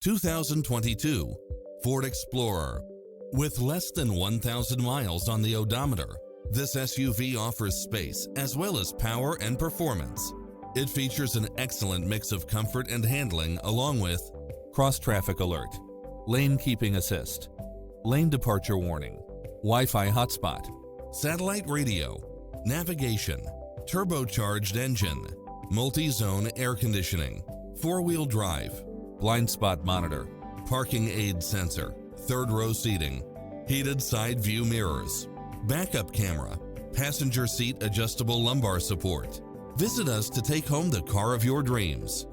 2022 Ford Explorer. With less than 1,000 miles on the odometer, this SUV offers space as well as power and performance. It features an excellent mix of comfort and handling along with cross-traffic alert, lane keeping assist, lane departure warning, Wi-Fi hotspot, satellite radio, navigation, turbocharged engine, multi-zone air conditioning, four-wheel drive, blind spot monitor, parking aid sensor, third row seating, heated side view mirrors, backup camera, passenger seat adjustable lumbar support. Visit us to take home the car of your dreams.